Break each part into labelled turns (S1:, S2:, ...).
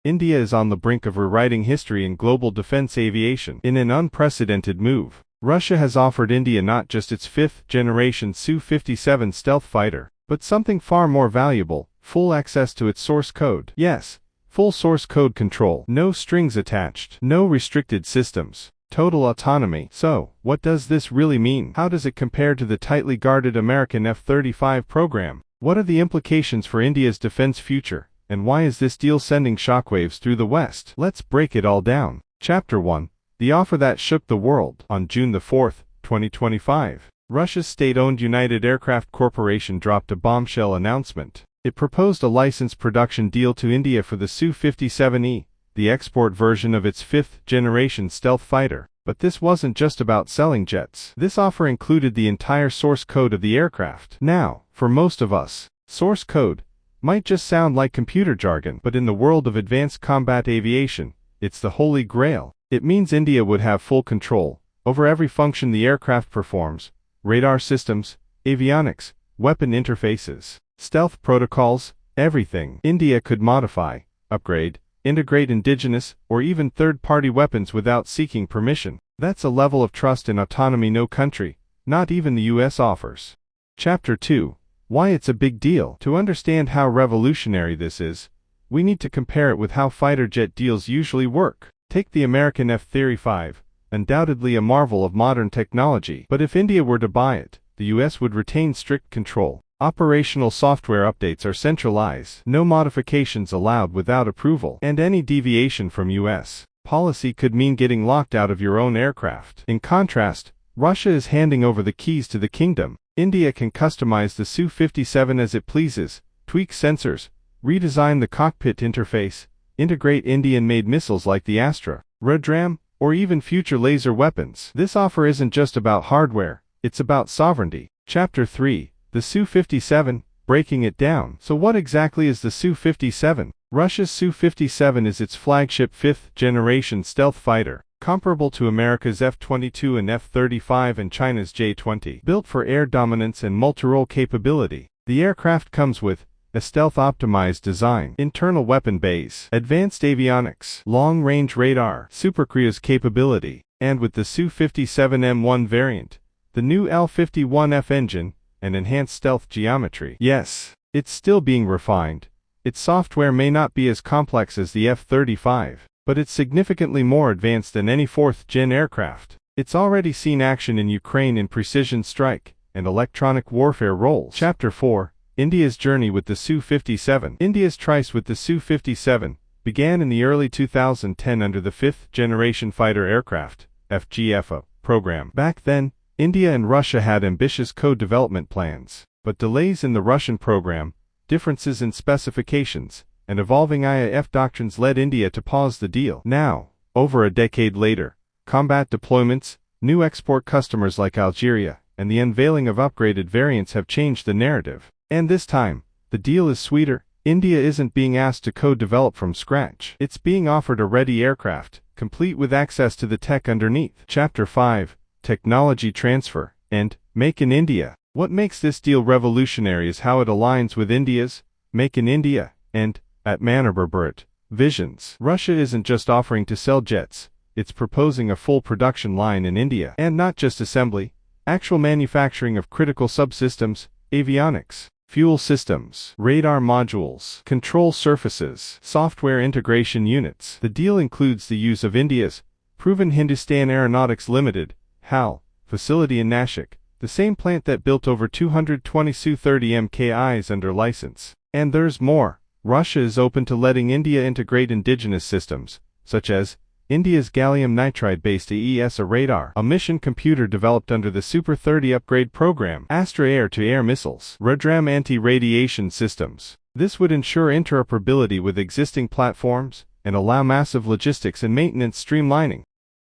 S1: India is on the brink of rewriting history in global defense aviation in an unprecedented move. Russia has offered India not just its fifth-generation Su-57 stealth fighter, but something far more valuable: full access to its source code. Yes, full source code control. No strings attached. No restricted systems. Total autonomy. So, what does this really mean? How does it compare to the tightly guarded American F-35 program? What are the implications for India's defense future? And why is this deal sending shockwaves through the West? Let's break it all down. Chapter 1. The offer that shook the world. On June 4, 2025, Russia's state-owned United Aircraft Corporation dropped a bombshell announcement. It proposed a license production deal to India for the Su-57E, the export version of its fifth-generation stealth fighter. But this wasn't just about selling jets. This offer included the entire source code of the aircraft. Now, for most of us, source code might just sound like computer jargon, but in the world of advanced combat aviation, it's the holy grail. It means India would have full control over every function the aircraft performs: radar systems, avionics, weapon interfaces, stealth protocols, everything. India could modify, upgrade, integrate indigenous or even third-party weapons without seeking permission. That's a level of trust and autonomy no country, not even the US, offers. Chapter 2. Why it's a big deal. To understand how revolutionary this is, we need to compare it with how fighter jet deals usually work. Take the American F-35, undoubtedly a marvel of modern technology. But if India were to buy it, the US would retain strict control. Operational software updates are centralized, no modifications allowed without approval, and any deviation from US policy could mean getting locked out of your own aircraft. In contrast, Russia is handing over the keys to the kingdom. India can customize the Su-57 as it pleases, tweak sensors, redesign the cockpit interface, integrate Indian-made missiles like the Astra, Rudram, or even future laser weapons. This offer isn't just about hardware, it's about sovereignty. Chapter 3. The Su-57, breaking it down. So what exactly is the Su-57? Russia's Su-57 is its flagship fifth-generation stealth fighter, comparable to America's F-22 and F-35 and China's J-20. Built for air dominance and multi-role capability, the aircraft comes with a stealth-optimized design, internal weapon bays, advanced avionics, long-range radar, supercruise capability, and with the Su-57M1 variant, the new L-51F engine, and enhanced stealth geometry. Yes, it's still being refined. Its software may not be as complex as the F-35, but it's significantly more advanced than any fourth-gen aircraft. It's already seen action in Ukraine in precision strike and electronic warfare roles. Chapter 4. India's journey with the Su-57. India's tryst with the Su-57 began in the early 2010 under the fifth-generation fighter aircraft (FGFA) program. Back then, India and Russia had ambitious co-development plans, but delays in the Russian program, differences in specifications, and evolving IAF doctrines led India to pause the deal. Now, over a decade later, combat deployments, new export customers like Algeria, and the unveiling of upgraded variants have changed the narrative. And this time, the deal is sweeter. India isn't being asked to co-develop from scratch. It's being offered a ready aircraft, complete with access to the tech underneath. Chapter 5. Technology transfer and Make in India. What makes this deal revolutionary is how it aligns with India's Make in India and Atmanirbhar visions. Russia isn't just offering to sell jets, it's proposing a full production line in India. And not just assembly, actual manufacturing of critical subsystems, avionics, fuel systems, radar modules, control surfaces, software integration units. The deal includes the use of India's proven Hindustan Aeronautics Limited (HAL) facility in Nashik, the same plant that built over 220 Su-30 MKIs under license. And there's more. Russia is open to letting India integrate indigenous systems, such as India's gallium nitride-based AESA radar, a mission computer developed under the Super 30 upgrade program, Astra air-to-air missiles, Rudram anti-radiation systems. This would ensure interoperability with existing platforms and allow massive logistics and maintenance streamlining.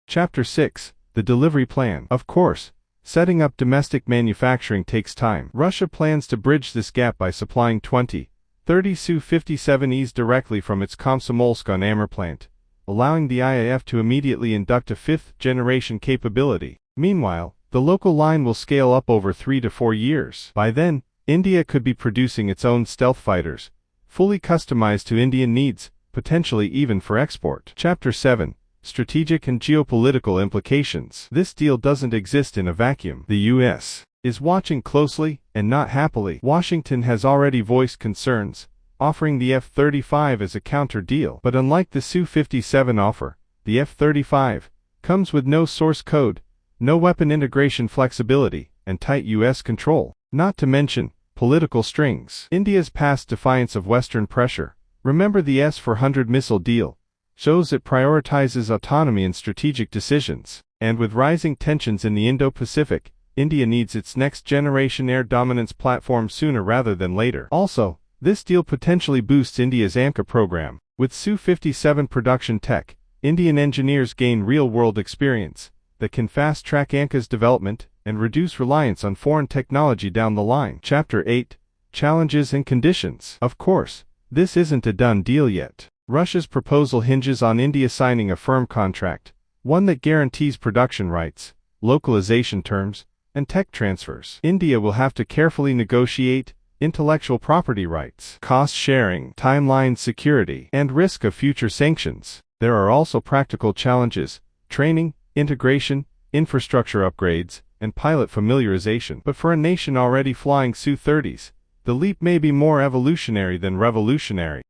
S1: Chapter 6. The delivery plan. Of course, setting up domestic manufacturing takes time. Russia plans to bridge this gap by supplying 20-30 Su-57Es directly from its Komsomolsk-on-Amur plant, allowing the IAF to immediately induct a fifth-generation capability. Meanwhile, the local line will scale up over 3 to 4 years. By then, India could be producing its own stealth fighters, fully customized to Indian needs, potentially even for export. Chapter 7. Strategic and Geopolitical Implications. This deal doesn't exist in a vacuum. The U.S. is watching closely, and not happily. Washington has already voiced concerns, offering the F-35 as a counter deal. But unlike the Su-57 offer, the F-35 comes with no source code, no weapon integration flexibility, and tight U.S. control. Not to mention political strings. India's past defiance of Western pressure, remember the S-400 missile deal, shows it prioritizes autonomy in strategic decisions. And with rising tensions in the Indo-Pacific, India needs its next-generation air dominance platform sooner rather than later. Also, this deal potentially boosts India's AMCA program. With Su-57 production tech, Indian engineers gain real-world experience that can fast-track AMCA's development and reduce reliance on foreign technology down the line. Chapter 8. Challenges and Conditions. Of course, this isn't a done deal yet. Russia's proposal hinges on India signing a firm contract, one that guarantees production rights, localization terms, and tech transfers. India will have to carefully negotiate intellectual property rights, cost sharing, timeline security, and risk of future sanctions. There are also practical challenges: training, integration, infrastructure upgrades, and pilot familiarization. But for a nation already flying Su-30s, the leap may be more evolutionary than revolutionary.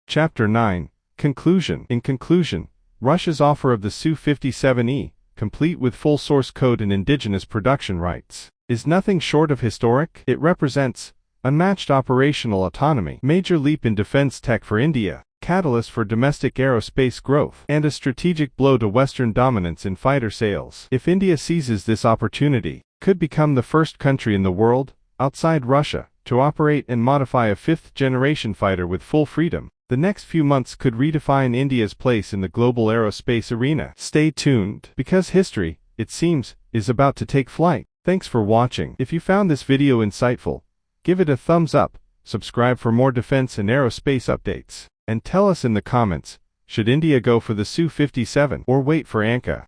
S1: Chapter 9. Conclusion. In conclusion, Russia's offer of the Su-57E, complete with full source code and indigenous production rights, is nothing short of historic. It represents unmatched operational autonomy, major leap in defense tech for India, catalyst for domestic aerospace growth, and a strategic blow to Western dominance in fighter sales. If India seizes this opportunity, could become the first country in the world, outside Russia, to operate and modify a fifth-generation fighter with full freedom. The next few months could redefine India's place in the global aerospace arena. Stay tuned, because history, it seems, is about to take flight. Thanks for watching. If you found this video insightful, give it a thumbs up, subscribe for more defense and aerospace updates, and tell us in the comments, should India go for the Su-57 or wait for AMCA?